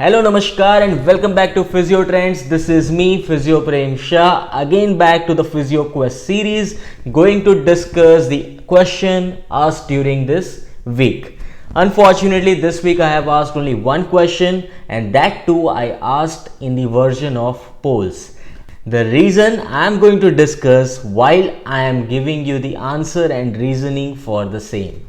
Hello, Namaskar and welcome back to Physiotrendz. This is me, Physio again back to the Physio Quest series, going to discuss the question asked during this week. Unfortunately, this week I have asked only one question, and that too I asked in the version of polls. The reason I am going to discuss while I am giving you the answer and reasoning for the same.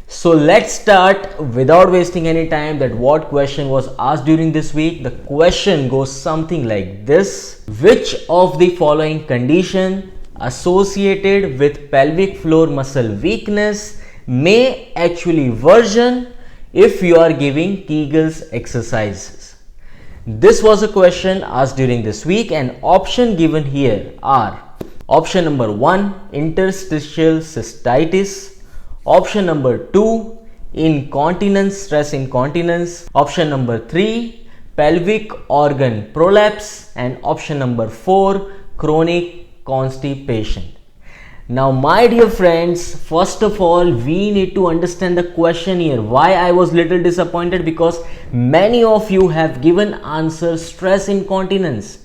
So let's start without wasting any time that what question was asked during this week. The question goes something like this: which of the following condition associated with pelvic floor muscle weakness may actually worsen if you are giving Kegel's exercises? This was a question asked during this week, and option given here are option number 1, interstitial cystitis. Option number 2, incontinence, stress incontinence. Option number 3, pelvic organ prolapse. And option number 4, chronic constipation. Now, my dear friends, first of all, we need to understand the question here. Why I was little disappointed? Because many of you have given answer stress incontinence.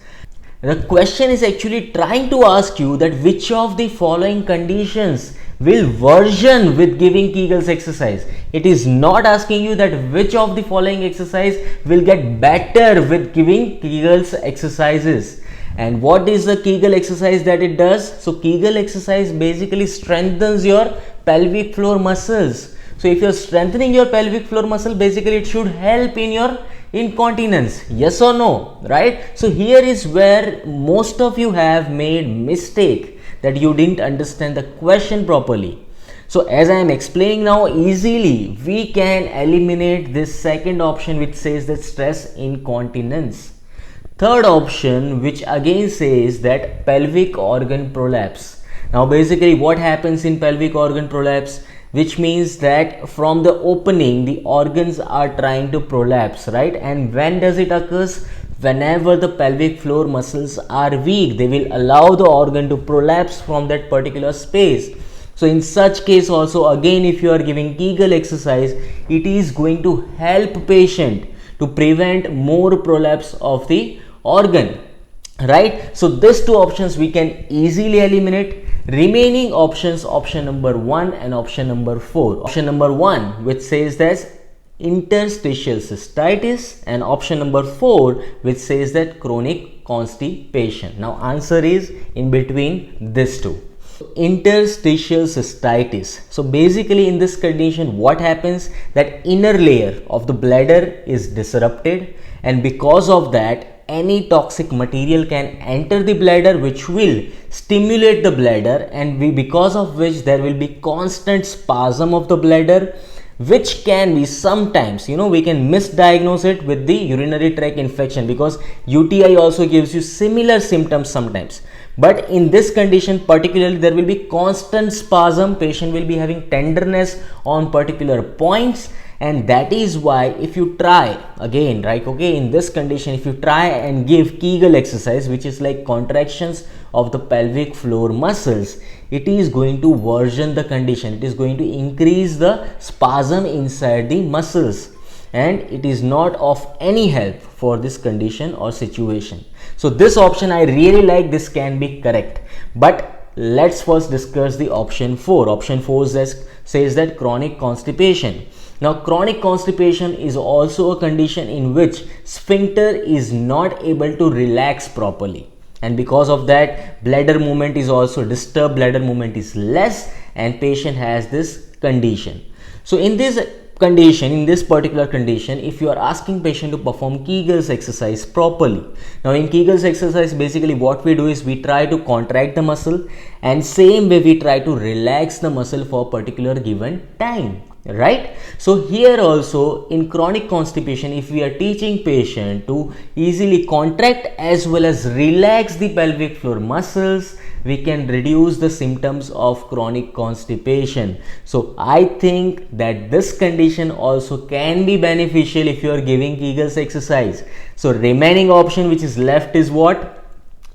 The question is actually trying to ask you that which of the following conditions will worsen with giving Kegel's exercise. It is not asking you that which of the following exercise will get better with giving Kegel's exercises. And what is the Kegel exercise that it does? So Kegel exercise basically strengthens your pelvic floor muscles. So if you are strengthening your pelvic floor muscle, basically it should help in your incontinence. Yes or no? Right? So here is where most of you have made mistake, that you didn't understand the question properly. So as I am explaining now, easily we can eliminate this second option which says that stress incontinence. Third option which again says that pelvic organ prolapse. Now basically what happens in pelvic organ prolapse? Which means that from the opening the organs are trying to prolapse, right? And when does it occurs? Whenever the pelvic floor muscles are weak, they will allow the organ to prolapse from that particular space. So in such case also, again, if you are giving Kegel exercise, it is going to help patient to prevent more prolapse of the organ, right? So these two options we can easily eliminate. Remaining options, option number 1 and option number 4. Option number 1 which says that interstitial cystitis, and option number 4 which says that chronic constipation. Now answer is in between these two. Interstitial cystitis. So basically in this condition what happens, that inner layer of the bladder is disrupted, and because of that any toxic material can enter the bladder which will stimulate the bladder, and because of which there will be constant spasm of the bladder, which can be sometimes, we can misdiagnose it with the urinary tract infection, because UTI also gives you similar symptoms sometimes. But in this condition particularly, there will be constant spasm, patient will be having tenderness on particular points, and that is why if you try again, right, okay, in this condition if you try and give Kegel exercise, which is like contractions of the pelvic floor muscles, it is going to worsen the condition. It is going to increase the spasm inside the muscles, and it is not of any help for this condition or situation. So this option I really like, this can be correct. But let's first discuss the option 4. Option 4 says that chronic constipation. Now chronic constipation is also a condition in which sphincter is not able to relax properly, and because of that bladder movement is also disturbed, bladder movement is less, and patient has this condition. So in this condition, in this particular condition, if you are asking patient to perform Kegel's exercise properly, now in Kegel's exercise basically what we do is we try to contract the muscle, and same way we try to relax the muscle for a particular given time, right? So here also in chronic constipation, if we are teaching patient to easily contract as well as relax the pelvic floor muscles, we can reduce the symptoms of chronic constipation. So I think that this condition also can be beneficial if you are giving Kegel's exercise. So remaining option which is left is what?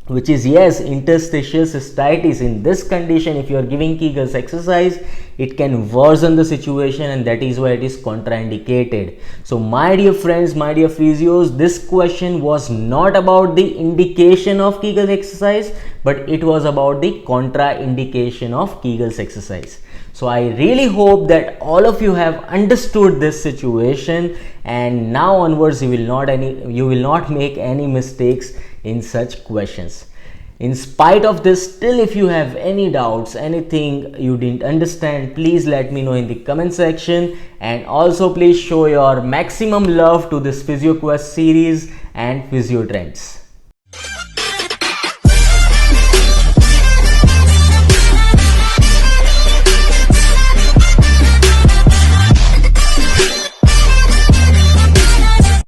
which is, yes, interstitial cystitis. In this condition, if you are giving Kegel's exercise, it can worsen the situation, and that is why it is contraindicated. So my dear friends, my dear physios, this question was not about the indication of Kegel's exercise, but it was about the contraindication of Kegel's exercise. So I really hope that all of you have understood this situation, and now onwards you will not make any mistakes in such questions. In spite of this, still if you have any doubts, anything you didn't understand, please let me know in the comment section, and also please show your maximum love to this Physio Quest series and Physiotrendz.